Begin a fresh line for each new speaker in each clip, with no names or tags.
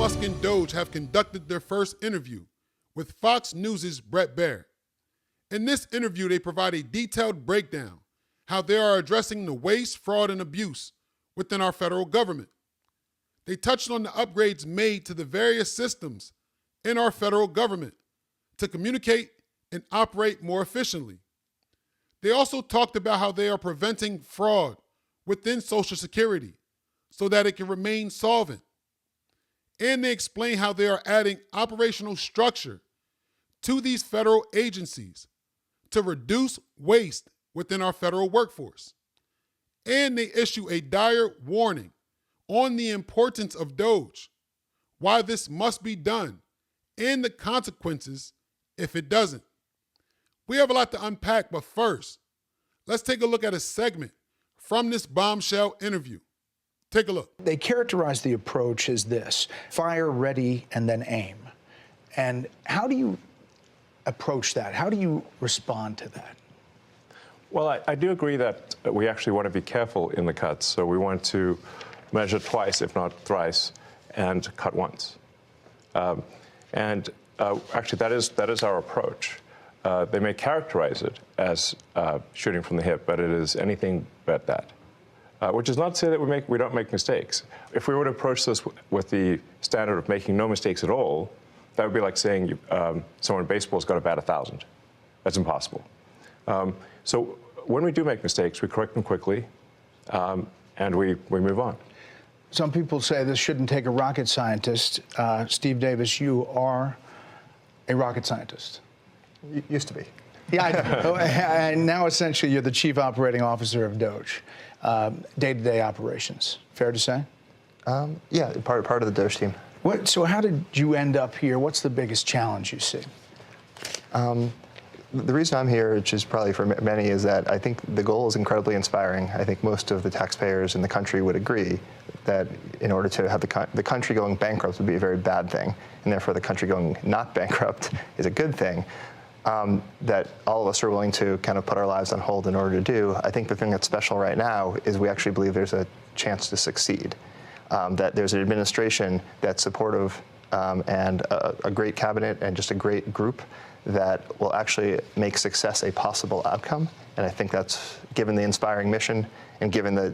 Musk and D.O.G.E have conducted their first interview with Fox News' Brett Baier. In this interview, they provide a detailed breakdown how they are addressing the waste, fraud, and abuse within our federal government. They touched on the upgrades made to the various systems in our federal government to communicate and operate more efficiently. They also talked about how they are preventing fraud within Social Security so that it can remain solvent. And they explain how they are adding operational structure to these federal agencies to reduce waste within our federal workforce. And they issue a dire warning on the importance of D.O.G.E, why this must be done, and the consequences if it doesn't. We have a lot to unpack, but first, let's take a look at a segment from this bombshell interview. Take a look.
They characterize the approach as this: fire, ready, and then aim. And how do you approach that? How do you respond to that?
Well, I do agree that we actually want to be careful in the cuts. So we want to measure twice, if not thrice, and cut once. Actually, that is our approach. They may characterize it as shooting from the hip, but it is anything but that. Which is not to say that we don't make mistakes. If we were to approach this with the standard of making no mistakes at all, that would be like saying someone in baseball's got to bat 1,000. That's impossible. So when we do make mistakes, we correct them quickly, and we move on.
Some people say this shouldn't take a rocket scientist. Steve Davis, you are a rocket scientist.
Used to be.
Yeah, I know. And now essentially you're the chief operating officer of D.O.G.E, day-to-day operations. Fair to say?
Yeah, part of the D.O.G.E team.
So how did you end up here? What's the biggest challenge you see?
The reason I'm here, which is probably for many, is that I think the goal is incredibly inspiring. I think most of the taxpayers in the country would agree that in order to have the country going bankrupt would be a very bad thing, and therefore the country going not bankrupt is a good thing. That all of us are willing to kind of put our lives on hold in order to do. I think the thing that's special right now is we actually believe there's a chance to succeed. That there's an administration that's supportive and a great cabinet and just a great group that will actually make success a possible outcome. And I think that's, given the inspiring mission and given the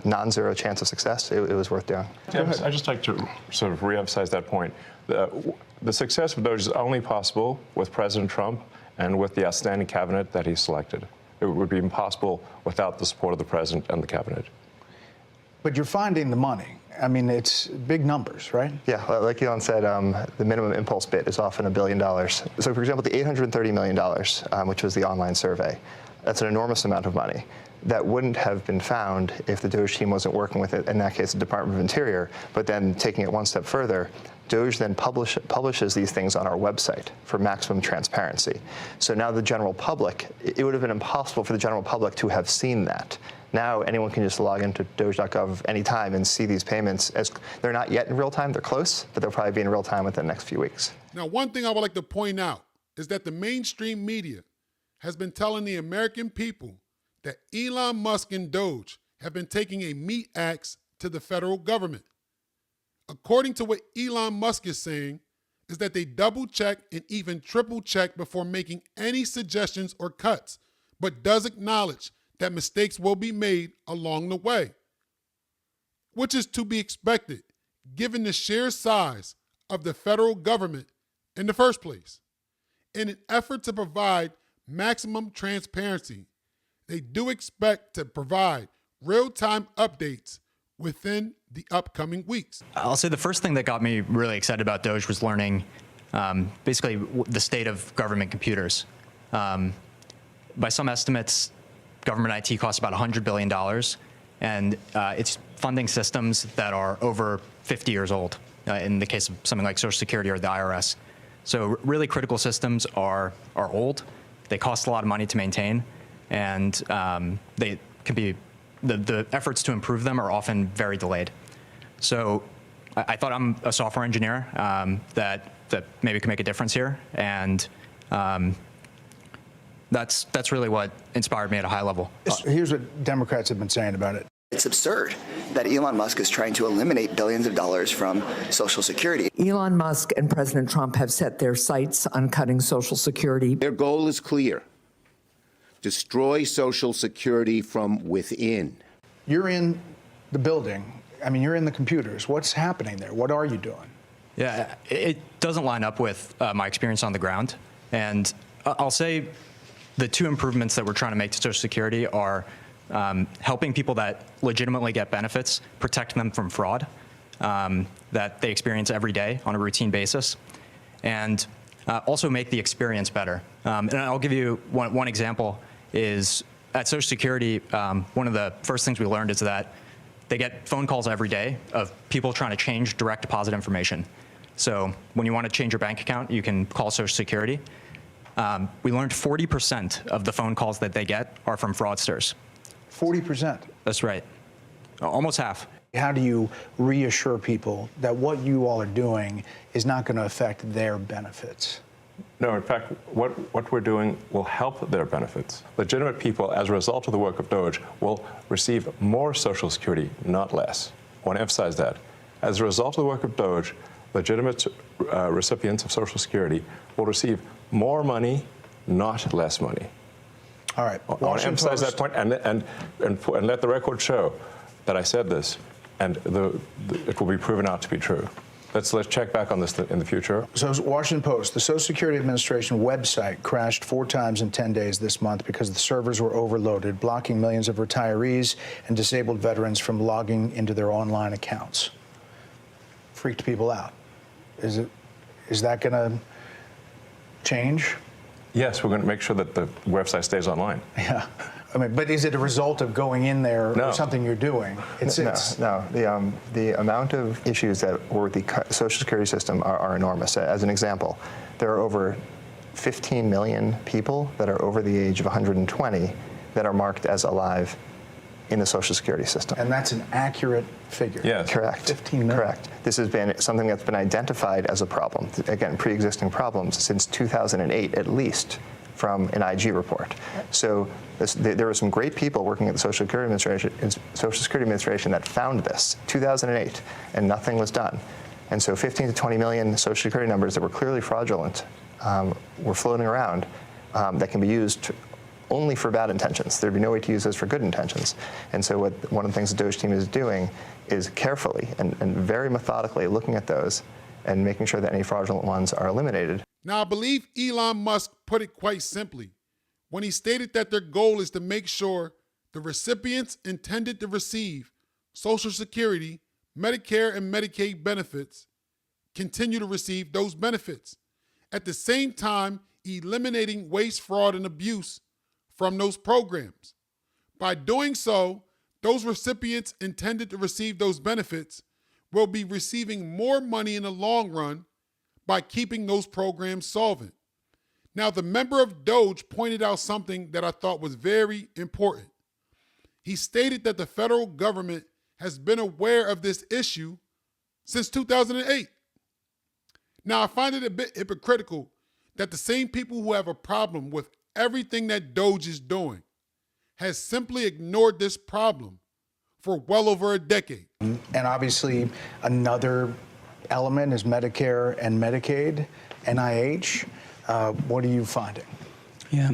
non-zero chance of success, it was worth doing.
I'd just like to sort of re-emphasize that point. The success of D.O.G.E is only possible with President Trump and with the outstanding cabinet that he selected. It would be impossible without the support of the president and the cabinet.
But you're finding the money. I mean, it's big numbers, right?
Yeah, like Elon said, the minimum impulse bid is often $1 billion. So, for example, the $830 million, which was the online survey, that's an enormous amount of money. That wouldn't have been found if the D.O.G.E team wasn't working with it, in that case, the Department of Interior. But then taking it one step further, D.O.G.E then publishes these things on our website for maximum transparency. So now the general public, it would have been impossible for the general public to have seen that. Now anyone can just log into D.O.G.E.gov anytime and see these payments. As they're not yet in real time, they're close, but they'll probably be in real time within the next few weeks.
Now, one thing I would like to point out is that the mainstream media has been telling the American people that Elon Musk and D.O.G.E have been taking a meat axe to the federal government. According to what Elon Musk is saying, is that they double-check and even triple-check before making any suggestions or cuts, but does acknowledge that mistakes will be made along the way, which is to be expected given the sheer size of the federal government in the first place. In an effort to provide maximum transparency, they do expect to provide real-time updates within the upcoming weeks.
I'll say the first thing that got me really excited about D.O.G.E was learning basically the state of government computers. By some estimates, government IT costs about $100 billion, and it's funding systems that are over 50 years old, in the case of something like Social Security or the IRS. So really critical systems are old, they cost a lot of money to maintain, and they can be, the efforts to improve them are often very delayed. So I thought I'm a software engineer that maybe can make a difference here, and that's really what inspired me at a high level.
Here's what Democrats have been saying about it.
It's absurd that Elon Musk is trying to eliminate billions of dollars from Social Security.
Elon Musk and President Trump have set their sights on cutting Social Security.
Their goal is clear: destroy Social Security from within.
You're in the building. I mean, you're in the computers. What's happening there? What are you doing?
Yeah, it doesn't line up with my experience on the ground. And I'll say the two improvements that we're trying to make to Social Security are helping people that legitimately get benefits, protecting them from fraud that they experience every day on a routine basis, and also make the experience better. And I'll give you one example is at Social Security, one of the first things we learned is that they get phone calls every day of people trying to change direct deposit information. So when you want to change your bank account, you can call Social Security. We learned 40% of the phone calls that they get are from fraudsters.
40%.
That's right. Almost half.
How do you reassure people that what you all are doing is not going to affect their benefits?
No, in fact, what we're doing will help their benefits. Legitimate people, as a result of the work of DOGE, will receive more Social Security, not less. I want to emphasize that. As a result of the work of DOGE, legitimate recipients of Social Security will receive more money, not less money.
All right.
I want to emphasize that point and let the record show that I said this, and it will be proven out to be true. Let's check back on this in the future.
So, Washington Post, the Social Security Administration website crashed 4 times in 10 days this month because the servers were overloaded, blocking millions of retirees and disabled veterans from logging into their online accounts. Freaked people out. Is that going to change?
Yes, we're going to make sure that the website stays online.
Yeah. I mean, but is it a result of going in there or something you're doing?
No. The amount of issues that were with the Social Security system are enormous. As an example, there are over 15 million people that are over the age of 120 that are marked as alive in the Social Security system.
And that's an accurate figure.
Yes.
Correct.
15 million.
Correct. This has been something that's been identified as a problem, again, pre-existing problems, since 2008 at least, from an IG report. So there were some great people working at the Social Security Administration that found this, 2008, and nothing was done. And so 15 to 20 million Social Security numbers that were clearly fraudulent were floating around that can be used only for bad intentions. There'd be no way to use those for good intentions. And so one of the things the DOGE team is doing is carefully and very methodically looking at those and making sure that any fraudulent ones are eliminated.
Now, I believe Elon Musk put it quite simply when he stated that their goal is to make sure the recipients intended to receive Social Security, Medicare, and Medicaid benefits continue to receive those benefits, at the same time eliminating waste, fraud, and abuse from those programs. By doing so, those recipients intended to receive those benefits will be receiving more money in the long run by keeping those programs solvent. Now, the member of DOGE pointed out something that I thought was very important. He stated that the federal government has been aware of this issue since 2008. Now, I find it a bit hypocritical that the same people who have a problem with everything that DOGE is doing has simply ignored this problem for well over a decade.
And obviously, another element is Medicare and Medicaid, NIH. What are you finding?
Yeah.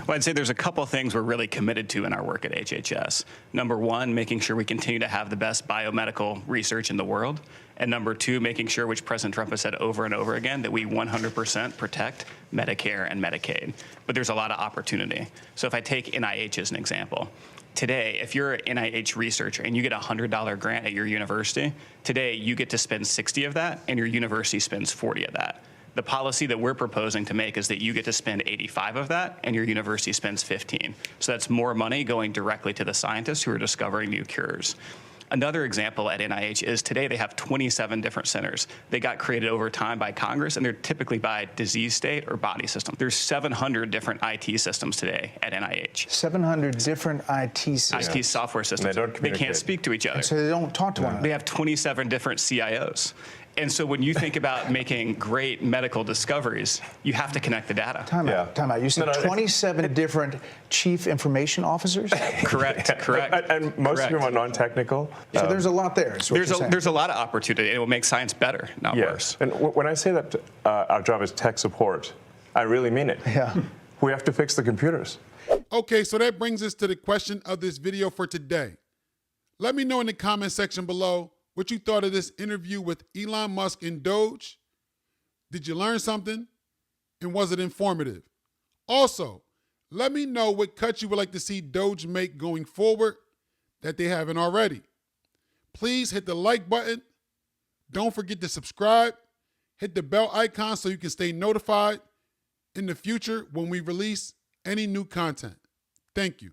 Well, I'd say there's a couple of things we're really committed to in our work at HHS. Number one, making sure we continue to have the best biomedical research in the world. And number two, making sure, which President Trump has said over and over again, that we 100% protect Medicare and Medicaid. But there's a lot of opportunity. So if I take NIH as an example, today, if you're an NIH researcher and you get a $100 grant at your university, today you get to spend 60 of that and your university spends 40 of that. The policy that we're proposing to make is that you get to spend 85 of that and your university spends 15. So that's more money going directly to the scientists who are discovering new cures. Another example at NIH is today they have 27 different centers. They got created over time by Congress, and they're typically by disease state or body system. There's 700 different IT systems today at NIH.
700 different IT systems.
IT software systems.
They don't communicate.
They can't speak to each other.
And so they don't talk to one another.
They have 27 different CIOs. And so when you think about making great medical discoveries, you have to connect the data.
Time out. You said 27 different chief information officers?
Correct.
And most of them are non-technical.
So there's a lot there.
There's a lot of opportunity. It will make science better, not worse.
And when I say that our job is tech support, I really mean it.
Yeah.
We have to fix the computers.
Okay, so that brings us to the question of this video for today. Let me know in the comment section below what you thought of this interview with Elon Musk and Doge. Did you learn something? And was it informative? Also, let me know what cuts you would like to see Doge make going forward that they haven't already. Please hit the like button. Don't forget to subscribe. Hit the bell icon so you can stay notified in the future when we release any new content. Thank you.